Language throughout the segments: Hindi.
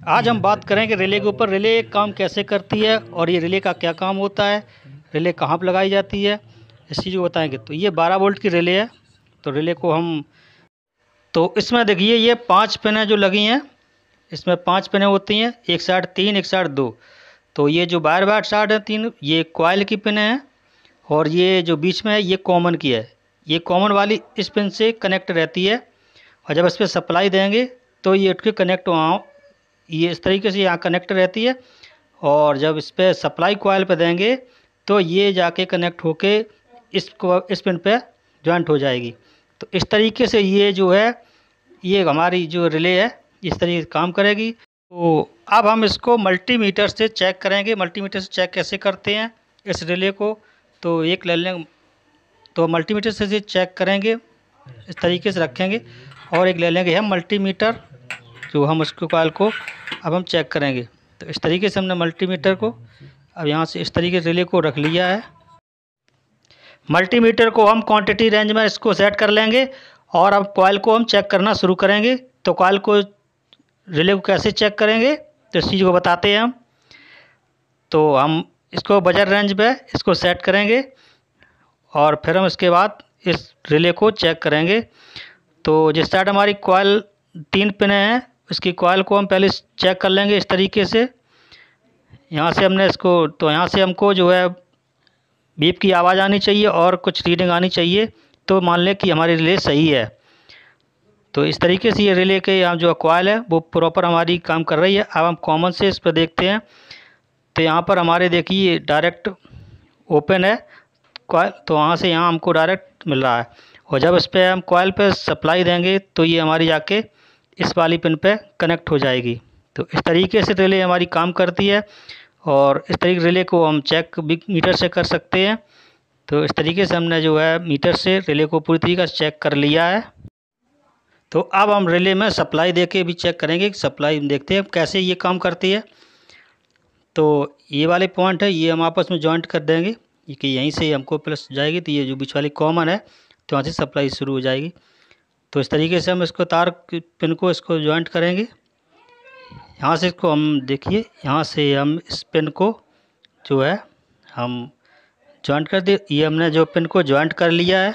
आज हम बात करेंगे रिले के ऊपर। रिले काम कैसे करती है और ये रिले का क्या काम होता है, रिले कहाँ पर लगाई जाती है, इस चीज़ को बताएंगे। तो ये 12 वोल्ट की रिले है। तो रिले को हम इसमें देखिए ये 5 पिनें जो लगी हैं, इसमें 5 पिनें होती हैं, एक साइड 3 एक साइड 2। तो ये जो बाहर बाहर साइड है 3, ये कॉइल की पिनें हैं और ये जो बीच में है ये कॉमन की है। ये कॉमन वाली इस पिन से कनेक्ट रहती है और जब इस पर सप्लाई देंगे तो ये उठ के कनेक्ट वहाँ ये इस तरीके से यहाँ कनेक्ट रहती है। और जब इस पर सप्लाई कॉइल पे देंगे तो ये जाके कनेक्ट होके इस पिन पे जॉइंट हो जाएगी। तो इस तरीके से ये जो है ये हमारी जो रिले है इस तरीके से काम करेगी। तो अब हम इसको मल्टीमीटर से चेक करेंगे। मल्टीमीटर से चेक कैसे करते हैं इस रिले को, तो एक ले लें। तो मल्टीमीटर से चेक करेंगे, इस तरीके से रखेंगे और एक ले लेंगे हम मल्टीमीटर, जो हम उसको कॉइल को अब हम चेक करेंगे। तो इस तरीके से हमने मल्टीमीटर को अब यहाँ से इस तरीके से रिले को रख लिया है। मल्टीमीटर को हम क्वांटिटी रेंज में इसको सेट कर लेंगे और अब कॉइल को हम चेक करना शुरू करेंगे। तो कॉइल को रिले को कैसे चेक करेंगे तो इस चीज़ को बताते हैं हम। तो हम इसको बजर रेंज पे इसको सेट करेंगे और फिर हम इसके बाद इस रिले को चेक करेंगे। तो जिस साइड हमारी कॉइल 3 पिनें हैं इसकी कॉइल को हम पहले चेक कर लेंगे इस तरीके से। यहाँ से हमने इसको तो यहाँ से हमको जो है बीप की आवाज़ आनी चाहिए और कुछ रीडिंग आनी चाहिए, तो मान लें कि हमारी रिले सही है। तो इस तरीके से ये रिले के यहाँ जो कॉइल है वो प्रॉपर हमारी काम कर रही है। अब हम कॉमन से इस पर देखते हैं। तो यहाँ पर हमारे देखिए डायरेक्ट ओपन है कॉइल, तो वहाँ से यहाँ हमको डायरेक्ट मिल रहा है। और जब इस पर हम कॉइल पे सप्लाई देंगे तो ये हमारी जाके इस वाली पिन पे कनेक्ट हो जाएगी। तो इस तरीके से रिले हमारी काम करती है और इस तरीके रिले को हम चेक मीटर से कर सकते हैं। तो इस तरीके से हमने जो है मीटर से रिले को पूरी तरीके से चेक कर लिया है। तो अब हम रिले में सप्लाई दे के भी चेक करेंगे, सप्लाई देखते हैं कैसे ये काम करती है। तो ये वाले पॉइंट है ये हम आपस में जॉइंट कर देंगे कि यहीं से हमको प्लस जाएगी, तो ये जो बीच वाली कॉमन है तो वहाँ से सप्लाई शुरू हो जाएगी। तो इस तरीके से हम इसको तार पिन को इसको जॉइंट करेंगे। यहाँ से इसको हम देखिए यहाँ से हम इस पिन को जो है हम जॉइंट कर दिए। ये हमने जो पिन को जॉइंट कर लिया है।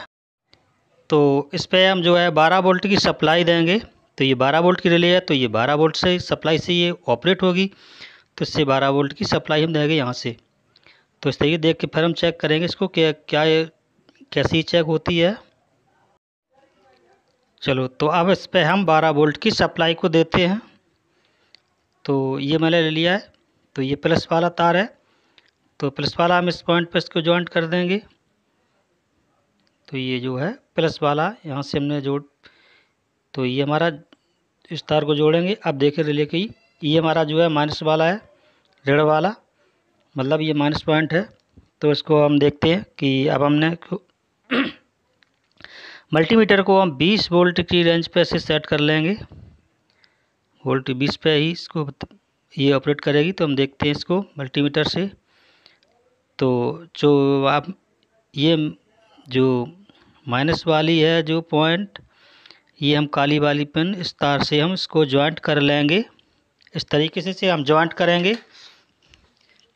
तो इस पर हम जो है 12 वोल्ट की सप्लाई देंगे। तो ये 12 वोल्ट की रिले है, तो ये 12 वोल्ट से सप्लाई से ये ऑपरेट होगी। तो इससे 12 वोल्ट की सप्लाई हम देंगे यहाँ से। तो इस तरीके देख के फिर हम चेक करेंगे इसको क्या कैसी चेक होती है। चलो तो अब इस पर हम 12 वोल्ट की सप्लाई को देते हैं। तो ये मैंने ले लिया है। तो ये प्लस वाला तार है, तो प्लस वाला हम इस पॉइंट पर इसको जॉइंट कर देंगे। तो ये जो है प्लस वाला यहाँ से हमने तो ये हमारा इस तार को जोड़ेंगे। अब देखिए रिले की ये हमारा जो है माइनस वाला है, ऋण वाला, मतलब ये माइनस पॉइंट है। तो इसको हम देखते हैं कि अब हमने मल्टीमीटर को हम 20 वोल्ट की रेंज पे से सेट कर लेंगे। वोल्ट 20 पे ही इसको ये ऑपरेट करेगी। तो हम देखते हैं इसको मल्टीमीटर से। तो जो आप ये जो माइनस वाली है जो पॉइंट, ये हम काली वाली पिन इस तार से हम इसको जॉइंट कर लेंगे। इस तरीके से हम जॉइंट करेंगे।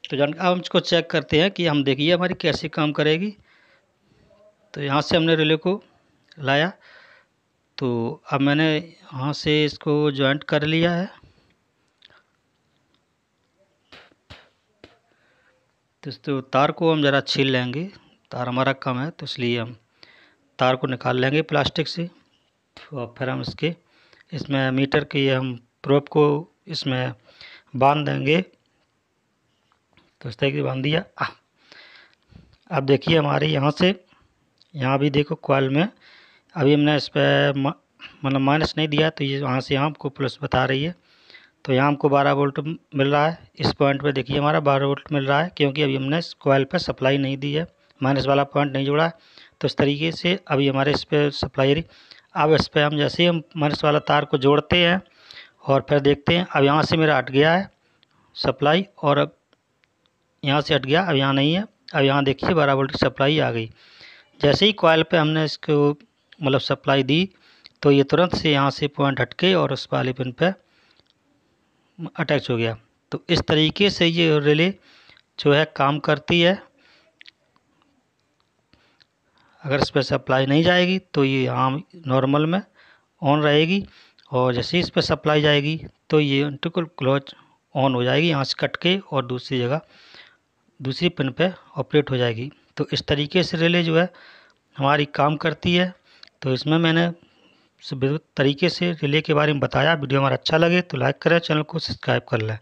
तो अब हम इसको चेक करते हैं कि हम देखिए हमारी कैसे काम करेगी। तो यहाँ से हमने रिले को लाया, तो अब मैंने यहाँ से इसको जॉइंट कर लिया है। तो तार को हम ज़रा छील लेंगे, तार हमारा कम है तो इसलिए हम तार को निकाल लेंगे प्लास्टिक से। और फिर हम इसमें मीटर की हम प्रोब को इसमें बांध देंगे। तो इस तरीके से बांध दिया। अब देखिए हमारे यहाँ भी देखो कॉइल में अभी हमने इस पर मतलब माइनस नहीं दिया, तो ये वहाँ से यहाँ हमको प्लस बता रही है। तो यहाँ हमको 12 वोल्ट मिल रहा है। इस पॉइंट पे देखिए हमारा 12 वोल्ट मिल रहा है, क्योंकि अभी हमने इस कॉइल पर सप्लाई नहीं दी है, माइनस वाला पॉइंट नहीं जोड़ा है। तो इस तरीके से अभी हमारे इस पर सप्लाई रही। अब इस पर हम जैसे ही हम माइनस वाला तार को जोड़ते हैं और फिर देखते हैं, अब यहाँ से मेरा हट गया है सप्लाई और अब यहाँ से हट गया, अब यहाँ नहीं है। अब यहाँ देखिए 12 वोल्ट की सप्लाई आ गई। जैसे ही कॉइल पे हमने इसको मतलब सप्लाई दी तो ये तुरंत से यहाँ से पॉइंट हटके और उस वाली पिन पे अटैच हो गया। तो इस तरीके से ये रिले जो है काम करती है। अगर इस पर सप्लाई नहीं जाएगी तो ये आम नॉर्मल में ऑन रहेगी, और जैसे ही इस पर सप्लाई जाएगी तो ये इंटीग्रल क्लोज ऑन हो जाएगी, यहाँ से कट के और दूसरी जगह दूसरी पिन पे ऑपरेट हो जाएगी। तो इस तरीके से रिले जो है हमारी काम करती है। तो इसमें मैंने तरीके से रिले के बारे में बताया। वीडियो हमारा अच्छा लगे तो लाइक करें, चैनल को सब्सक्राइब कर लें।